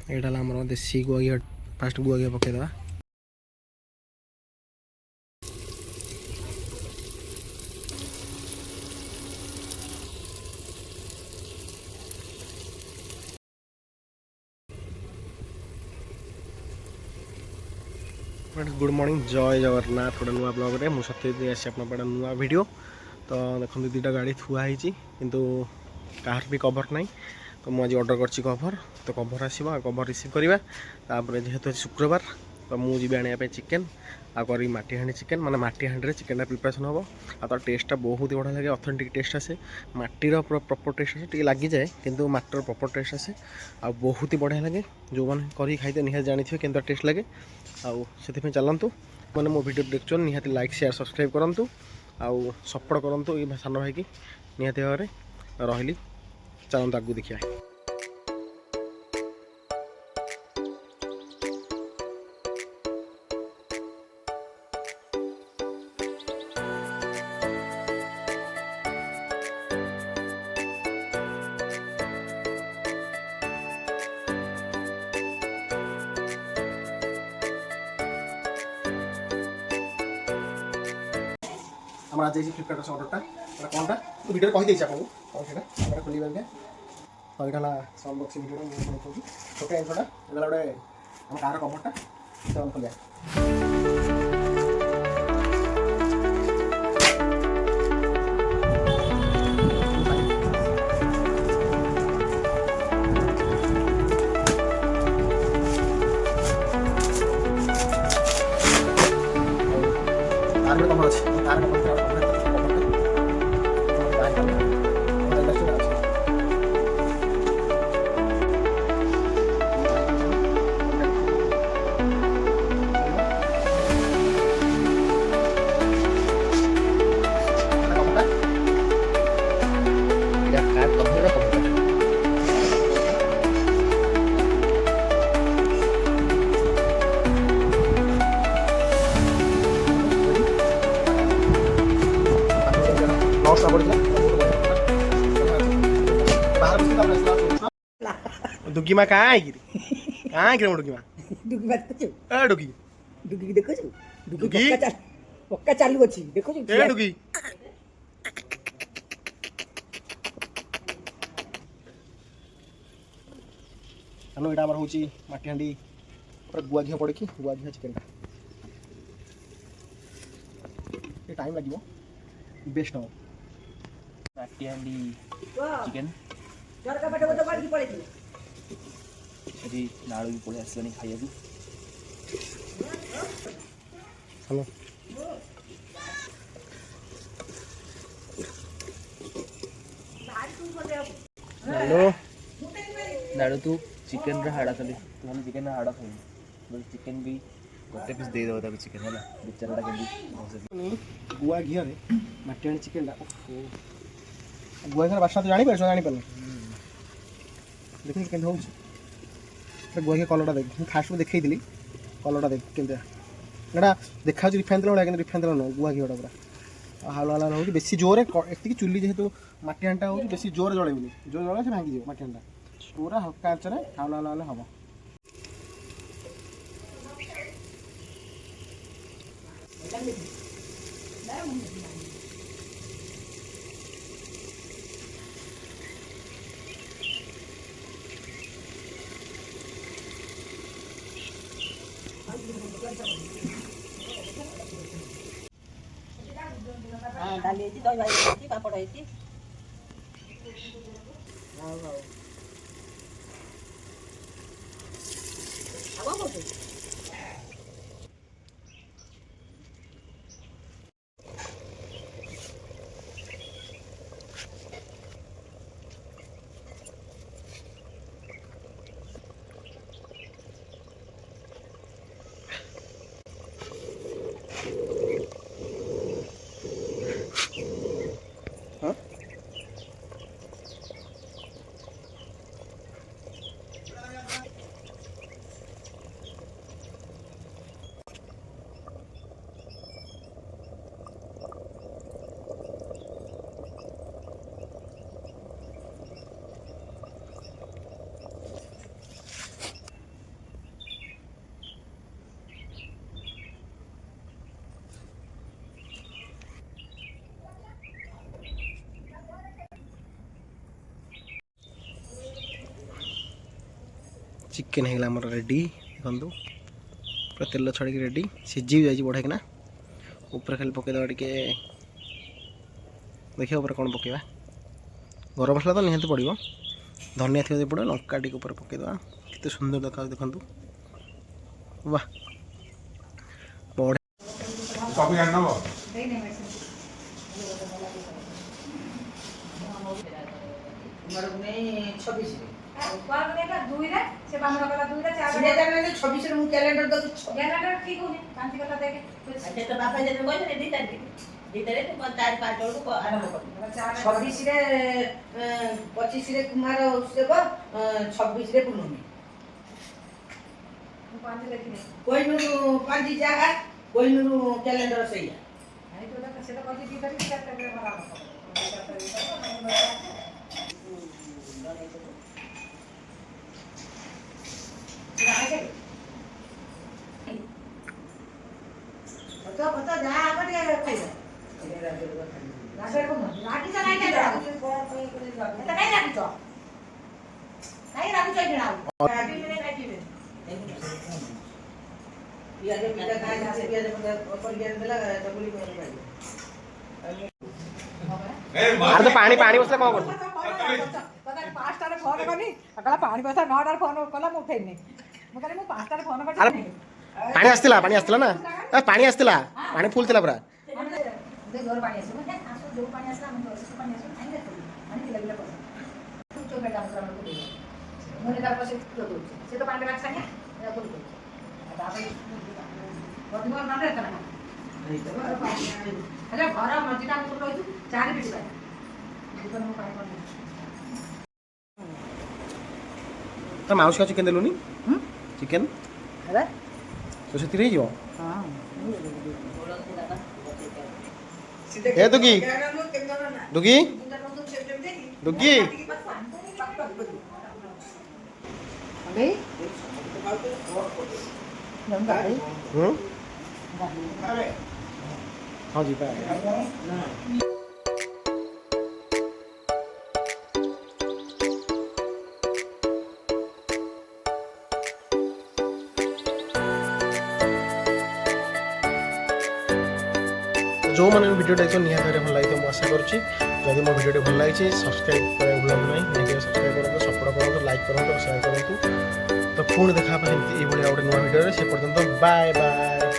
ଏଇଟା ହେଲା ଆମର ଦେଶୀ ଗୁଆ ଘିଅ। ଫାଷ୍ଟ ଗୁଆ ଘିଅ ପକାଇଦେବା। गुड मॉर्निंग, जय जगन्नाथ। गोटे नुआ ब्लॉग में सत्यजित आसी आप नुआ वीडियो। तो देखो दुईटा गाड़ी थुआई किंतु कहार भी कभर ना। तो मुझे ऑर्डर कर कभर, तो कभर आसो कभर रिसीव करवा। जेहेतु शुक्रवार तो मुझे आने चिकेन आरी माटी हाँडी चिकेन माने माटी हाँडी चिकेन प्रिपरेसन हम। आ तो टेस्टा बहुत ही बढ़िया लगे, ऑथेंटिक टेस्ट आसे। माटीर प्रॉपर टेस्ट आसे, लगी जाए किंतु माटीर प्रॉपर टेस्ट आसे। आ बहुत ही बढ़िया लगे, जो मैंने कर खाई निहाती जानी के टेस्ट लगे। आउ चलतु मैंने मो वीडियो देखुन निहाती लाइक शेयर सब्सक्राइब करूँ। आउ सपोर्ट करूँ ये सान भाई की निहाती भाव में रही। चलते आगू देखिए। आज फ्लिपकार्ट से ऑर्डरटा कौनटा तो वीडियो कहीदे आपको कौन से खोल तो यहाँ अनबॉक्सिंग वीडियो छोटे जिनसा गोटे आम कार कभरटा तो खोलिया। कभर अच्छे कार कभर डुगी माँ कहाँ आएगी डुगी माँ डुगी बात कुछ ए डुगी डुगी देखो डुगी पक्का चालू अच्छी देखो ए डुगी हेलो एटा हमर होची माटी हांडी पर गुआ घिया पड़े कि गुआ घिया चिकन ये टाइम लागिवो बेस्ट हो माटी हांडी चिकन झरका बाटे तो बाड़ी पड़े थी अभी नाड़ू भी पड़े आसलानी खाइया भी। हेलो हेलो नाड़ू तू चिकन रे हाड़ा खाली तू हम चिकन रे हाड़ा खाई बोल चिकन भी गोटे पीस दे दो ताको चिकन है बेचाराटा केंदी गुआ घिया रे माटी हांडी चिकन दा गुआ घिया बास्ना तो जानी पर देखिए केन हो गुआ घिया कलरटा देख फास्ट में देखई दिली कलरटा देख केनता एटा देखा रिफाइन तेल वाला रिफाइन तेल न गुआ घियाटा पूरा हाल हाल हो बेसी जोर एति चुली जेहेतु माटी हांडा हो बेसी जोर जड़ेबनी जो जड़े से भांगी माटी हांडा पूरा हल्का आंचरे हाल हाल हाल हम डाली है दही भाई है पापड़ है हां हां अब बोल चिकेन है आमर रेडी देखो पूरा तेल छड़ी रेडी सीझी जाए बढ़िया किना ऊपर खाली पकईदे टे देखिए ऊपर कौन पकेवा गरम मसला तो निहाती पड़ो धनिया थी पड़े लंका टी ऊपर पकईदे केते सुंदर देखा देखु वाह कुमार उत्सव 26 पूर्णमी कोहिनूर 5 जगह कोहिनूर कैलेंडर से अरे तो पानी पानी बसला कौन कर पानी बसा 9 फोन कला मु उठेनी मु कहले मु 5 टारे फोन कर अरे पानी आसला ना पानी आसला पानी फुल थिला पूरा घर पानी आसो म्हणजे आसो जो पानी आसला हम तो पानी आसो नाही पानी दिला दिला पडा तो बेटा आमचा को दे मोने का पासे तो से तो पानी राख सांगा या बोल आता आपण बदमा ना रे तना नाही तर पाणी अरे घर मजी काम तो कहू चार बिट पानी दुकान में पानी पानी तो माउस का चिकन देलुनी चिकन अरे तो से तिरे जो हां ए दुगी दुगी दुगी अबे नंगा है हाँ जी पा जो मैंने वीडियो देखो निहाती भल लगी मुझे आशा करुँची जब मो वीडियो भल लगी सब्सक्राइब करा भूलु ना सब्सक्राइब करूँ सपोर्ट करूँ लाइक करूँ शेयर करूँ तो पुणी देखा ये गोटे नुआ वीडियो से पर्यटन बाय बाय।